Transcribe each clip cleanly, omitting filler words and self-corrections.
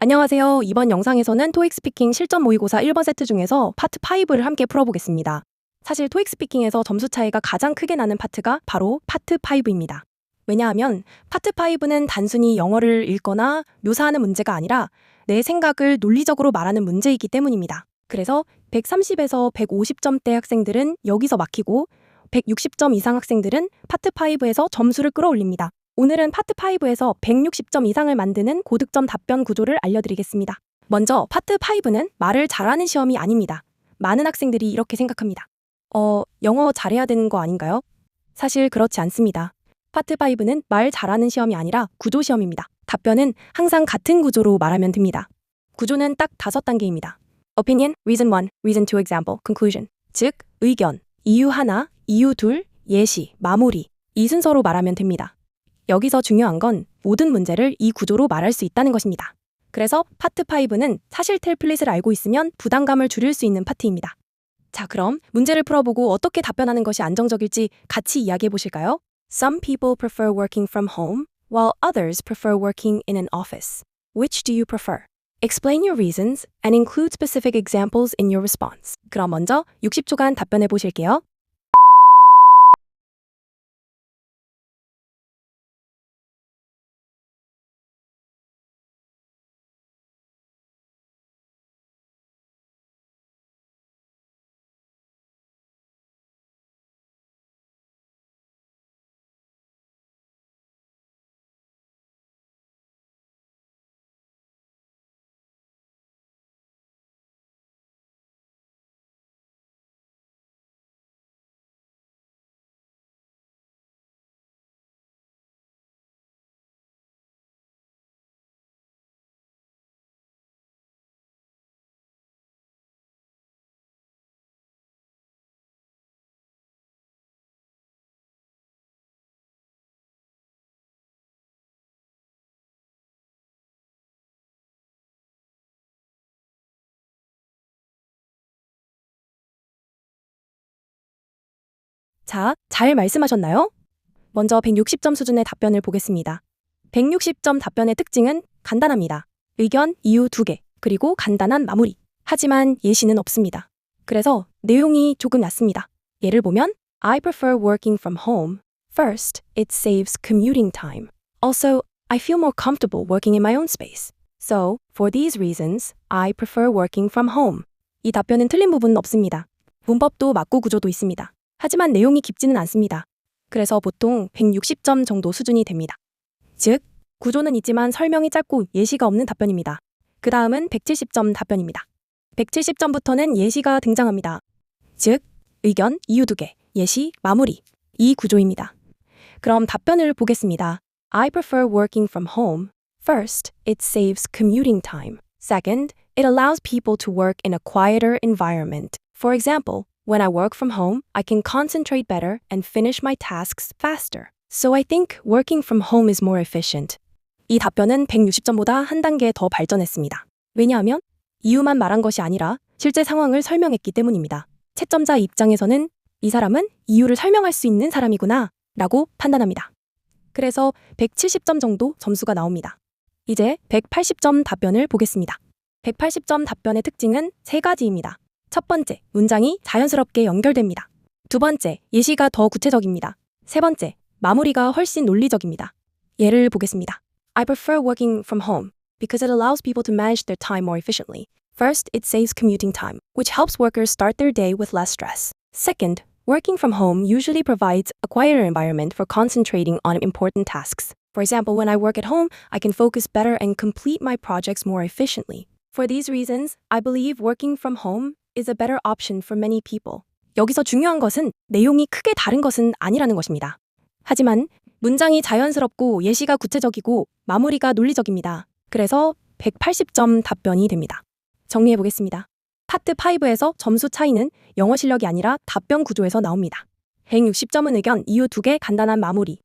안녕하세요. 이번 영상에서는 토익 스피킹 실전 모의고사 1번 세트 중에서 파트 5를 함께 풀어보겠습니다. 사실 토익 스피킹에서 점수 차이가 가장 크게 나는 파트가 바로 파트 5입니다. 왜냐하면 파트 5는 단순히 영어를 읽거나 묘사하는 문제가 아니라 내 생각을 논리적으로 말하는 문제이기 때문입니다. 그래서 130에서 150점대 학생들은 여기서 막히고 160점 이상 학생들은 파트 5에서 점수를 끌어올립니다. 오늘은 파트 5에서 160점 이상을 만드는 고득점 답변 구조를 알려드리겠습니다. 먼저 파트 5는 말을 잘하는 시험이 아닙니다. 많은 학생들이 이렇게 생각합니다. 영어 잘해야 되는 거 아닌가요? 사실 그렇지 않습니다. 파트 5는 말 잘하는 시험이 아니라 구조 시험입니다. 답변은 항상 같은 구조로 말하면 됩니다. 구조는 딱 5단계입니다. Opinion, Reason 1, Reason 2 Example, Conclusion. 즉, 의견, 이유 하나, 이유 둘, 예시, 마무리. 이 순서로 말하면 됩니다. 여기서 중요한 건 모든 문제를 이 구조로 말할 수 있다는 것입니다. 그래서 파트 5는 사실 템플릿을 알고 있으면 부담감을 줄일 수 있는 파트입니다. 자, 그럼 문제를 풀어보고 어떻게 답변하는 것이 안정적일지 같이 이야기해 보실까요? Some people prefer working from home, while others prefer working in an office. Which do you prefer? Explain your reasons and include specific examples in your response. 그럼 먼저 60초간 답변해 보실게요. 자, 잘 말씀하셨나요? 먼저 160점 수준의 답변을 보겠습니다. 160점 답변의 특징은 간단합니다. 의견, 이유 2개, 그리고 간단한 마무리. 하지만 예시는 없습니다. 그래서 내용이 조금 낮습니다. 예를 보면 I prefer working from home. First, it saves commuting time. Also, I feel more comfortable working in my own space. So, for these reasons, I prefer working from home. 이 답변은 틀린 부분은 없습니다. 문법도 맞고 구조도 있습니다. 하지만 내용이 깊지는 않습니다. 그래서 보통 160점 정도 수준이 됩니다. 즉, 구조는 있지만 설명이 짧고 예시가 없는 답변입니다. 그 다음은 170점 답변입니다. 170점부터는 예시가 등장합니다. 즉, 의견, 이유 2개, 예시, 마무리. 이 구조입니다. 그럼 답변을 보겠습니다. I prefer working from home. First, it saves commuting time. Second, it allows people to work in a quieter environment. For example, when I work from home, I can concentrate better and finish my tasks faster. So I think working from home is more efficient. 이 답변은 160점보다 한 단계 더 발전했습니다. 왜냐하면 이유만 말한 것이 아니라 실제 상황을 설명했기 때문입니다. 채점자 입장에서는 이 사람은 이유를 설명할 수 있는 사람이구나 라고 판단합니다. 그래서 170점 정도 점수가 나옵니다. 이제 180점 답변을 보겠습니다. 180점 답변의 특징은 3가지입니다. 첫 번째, 문장이 자연스럽게 연결됩니다. 두 번째, 예시가 더 구체적입니다. 세 번째, 마무리가 훨씬 논리적입니다. 예를 보겠습니다. I prefer working from home because it allows people to manage their time more efficiently. First, it saves commuting time, which helps workers start their day with less stress. Second, working from home usually provides a quieter environment for concentrating on important tasks. For example, when I work at home, I can focus better and complete my projects more efficiently. For these reasons, I believe working from home is a better option for many people. 여기서 중요한 것은 내용이 크게 다른 것은 아니라는 것입니다. 하지만 문장이 자연스럽고 예시가 구체적이고 마무리가 논리적입니다. 그래서 180점 답변이 됩니다. 정리해 보겠습니다. 파트 5에서 점수 차이는 영어 실력이 아니라 답변 구조에서 나옵니다. 160점은 의견, 이유 2개, 간단한 마무리.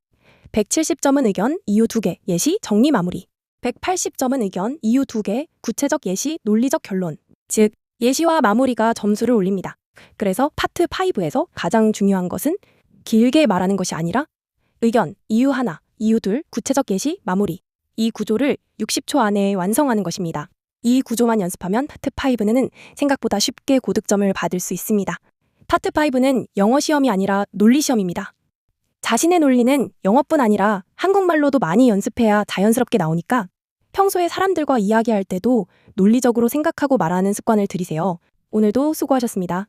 170점은 의견, 이유 2개, 예시, 정리 마무리. 180점은 의견, 이유 2개, 구체적 예시, 논리적 결론. 즉, 예시와 마무리가 점수를 올립니다. 그래서 파트 5에서 가장 중요한 것은 길게 말하는 것이 아니라 의견, 이유 하나, 이유 둘, 구체적 예시, 마무리. 이 구조를 60초 안에 완성하는 것입니다. 이 구조만 연습하면 파트 5는 생각보다 쉽게 고득점을 받을 수 있습니다. 파트 5는 영어 시험이 아니라 논리 시험입니다. 자신의 논리는 영어뿐 아니라 한국말로도 많이 연습해야 자연스럽게 나오니까 평소에 사람들과 이야기할 때도 논리적으로 생각하고 말하는 습관을 들이세요. 오늘도 수고하셨습니다.